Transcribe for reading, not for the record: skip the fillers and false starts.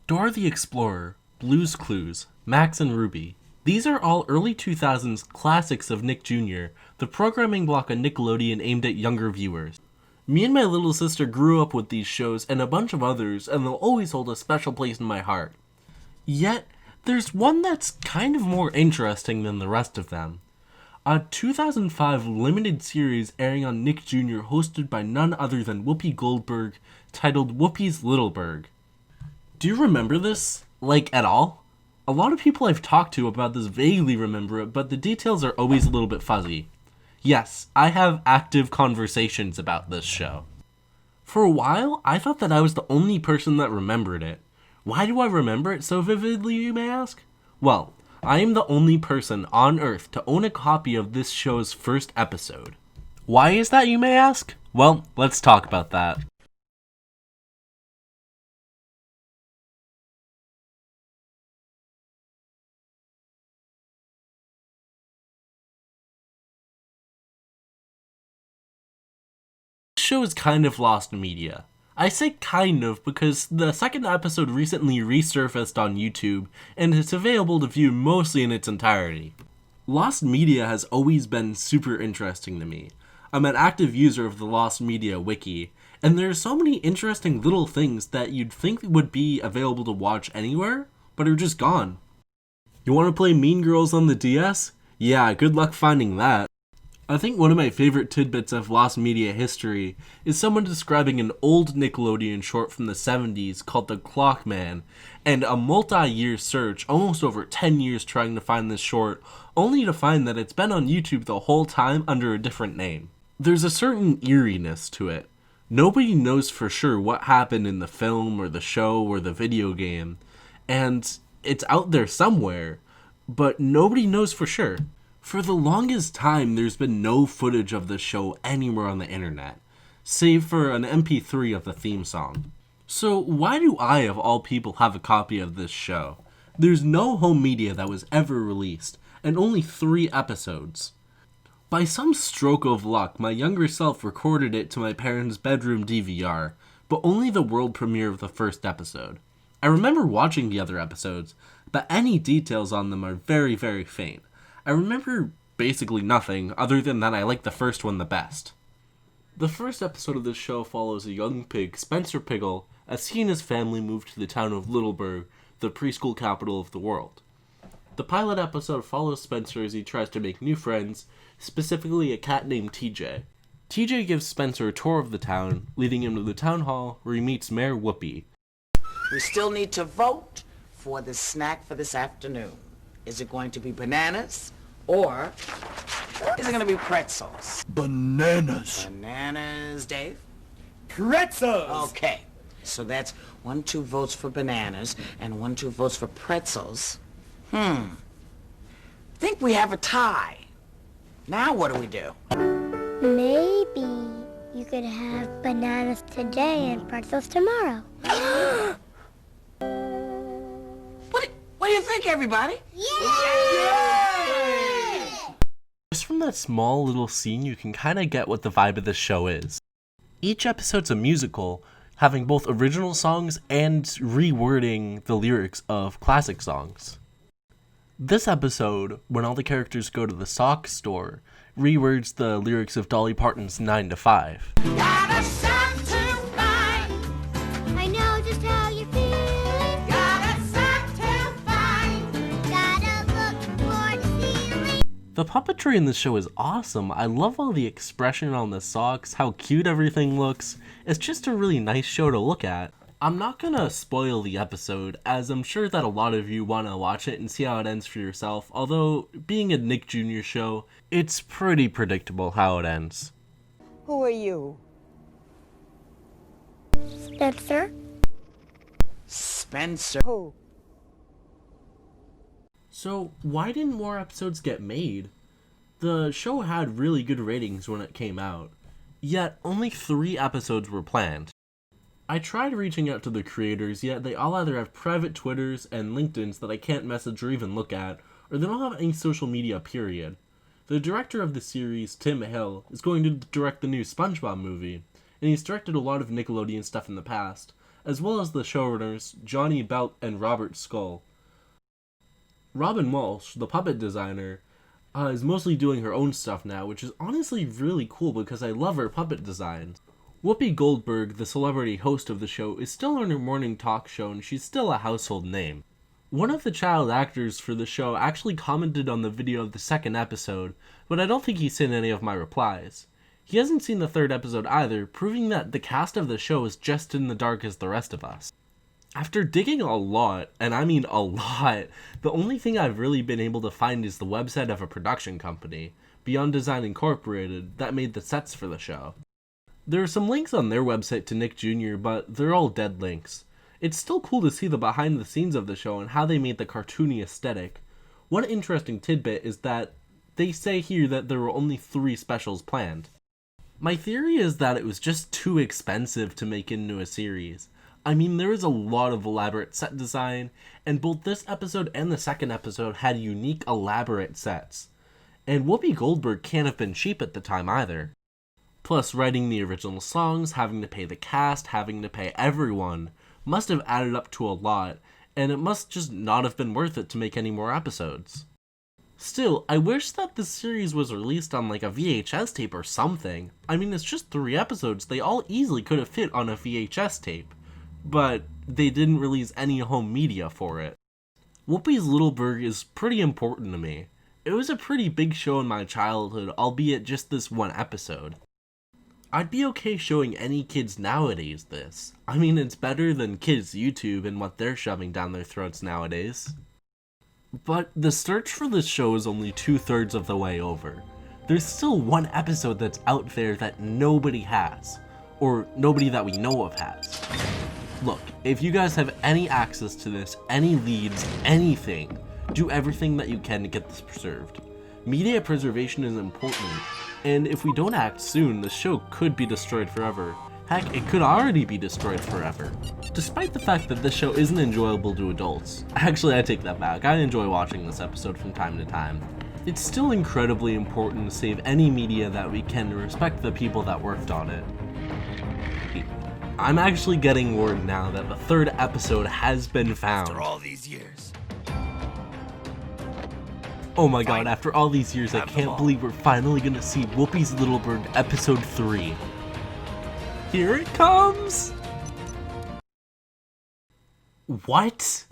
Dora the Explorer, Blue's Clues, Max and Ruby. These are all early 2000s classics of Nick Jr., the programming block on Nickelodeon aimed at younger viewers. Me and my little sister grew up with these shows and a bunch of others, and they'll always hold a special place in my heart. Yet, there's one that's kind of more interesting than the rest of them. A 2005 limited series airing on Nick Jr. hosted by none other than Whoopi Goldberg, titled Whoopi's Littleburg. Do you remember this? Like, at all? A lot of people I've talked to about this vaguely remember it, but the details are always a little bit fuzzy. Yes, I have active conversations about this show. For a while, I thought that I was the only person that remembered it. Why do I remember it so vividly, you may ask? Well, I am the only person on Earth to own a copy of this show's first episode. Why is that, you may ask? Well, let's talk about that. This show is kind of lost media. I say kind of because the second episode recently resurfaced on YouTube and it's available to view mostly in its entirety. Lost media has always been super interesting to me. I'm an active user of the Lost Media wiki, and there are so many interesting little things that you'd think would be available to watch anywhere, but are just gone. You want to play Mean Girls on the DS? Yeah, good luck finding that. I think one of my favorite tidbits of Lost Media history is someone describing an old Nickelodeon short from the 70s called The Clockman, and a multi-year search, almost over 10 years trying to find this short, only to find that it's been on YouTube the whole time under a different name. There's a certain eeriness to it. Nobody knows for sure what happened in the film or the show or the video game, and it's out there somewhere, but nobody knows for sure. For the longest time, there's been no footage of the show anywhere on the internet, save for an MP3 of the theme song. So why do I, of all people, have a copy of this show? There's no home media that was ever released, and only 3 episodes. By some stroke of luck, my younger self recorded it to my parents' bedroom DVR, but only the world premiere of the first episode. I remember watching the other episodes, but any details on them are very, very faint. I remember basically nothing, other than that I like the first one the best. The first episode of this show follows a young pig, Spencer Piggle, as he and his family move to the town of Littleburg, the preschool capital of the world. The pilot episode follows Spencer as he tries to make new friends, specifically a cat named TJ. TJ gives Spencer a tour of the town, leading him to the town hall where he meets Mayor Whoopi. We still need to vote for the snack for this afternoon. Is it going to be bananas? Or is it going to be pretzels? Bananas. Bananas, Dave? Pretzels. Okay. So that's 1-2 votes for bananas and 1-2 votes for pretzels. Think we have a tie. Now what do we do? Maybe you could have bananas today and pretzels tomorrow. What do you think, everybody? Just from that small little scene, you can kind of get what the vibe of this show is. Each episode's a musical, having both original songs and rewording the lyrics of classic songs. This episode, when all the characters go to the sock store, rewords the lyrics of Dolly Parton's 9 to 5. Got a sock to find. I know just how you feel. Got a sock to find. Gotta look for the ceiling. The puppetry in this show is awesome. I love all the expression on the socks, how cute everything looks. It's just a really nice show to look at. I'm not gonna spoil the episode, as I'm sure that a lot of you want to watch it and see how it ends for yourself, although, being a Nick Jr. show, it's pretty predictable how it ends. Who are you? Spencer? Spencer. Who? So, why didn't more episodes get made? The show had really good ratings when it came out, yet only 3 episodes were planned. I tried reaching out to the creators, yet they all either have private Twitters and LinkedIns that I can't message or even look at, or they don't have any social media, period. The director of the series, Tim Hill, is going to direct the new SpongeBob movie, and he's directed a lot of Nickelodeon stuff in the past, as well as the showrunners Johnny Belt and Robert Scull. Robin Walsh, the puppet designer, is mostly doing her own stuff now, which is honestly really cool because I love her puppet designs. Whoopi Goldberg, the celebrity host of the show, is still on her morning talk show and she's still a household name. One of the child actors for the show actually commented on the video of the second episode, but I don't think he's seen any of my replies. He hasn't seen the third episode either, proving that the cast of the show is just in the dark as the rest of us. After digging a lot, and I mean a lot, the only thing I've really been able to find is the website of a production company, Beyond Design Incorporated, that made the sets for the show. There are some links on their website to Nick Jr., but they're all dead links. It's still cool to see the behind the scenes of the show and how they made the cartoony aesthetic. One interesting tidbit is that they say here that there were only 3 specials planned. My theory is that it was just too expensive to make into a series. I mean, there is a lot of elaborate set design, and both this episode and the second episode had unique, elaborate sets. And Whoopi Goldberg can't have been cheap at the time either. Plus, writing the original songs, having to pay the cast, having to pay everyone, must have added up to a lot, and it must just not have been worth it to make any more episodes. Still, I wish that this series was released on like a VHS tape or something. I mean, it's just 3 episodes, they all easily could have fit on a VHS tape. But they didn't release any home media for it. Whoopi's Littleburg is pretty important to me. It was a pretty big show in my childhood, albeit just this one episode. I'd be okay showing any kids nowadays this. I mean, it's better than kids' YouTube and what they're shoving down their throats nowadays. But the search for this show is only 2/3 of the way over. There's still one episode that's out there that nobody has. Or nobody that we know of has. Look, if you guys have any access to this, any leads, anything, do everything that you can to get this preserved. Media preservation is important, and if we don't act soon, the show could be destroyed forever. Heck, it could already be destroyed forever. Despite the fact that this show isn't enjoyable to adults, actually I take that back, I enjoy watching this episode from time to time, it's still incredibly important to save any media that we can to respect the people that worked on it. I'm actually getting word now that the 3rd episode has been found. After all these years. Oh my god, after all these years, I can't believe we're finally gonna see Whoopi's Littleburg episode 3. Here it comes! What?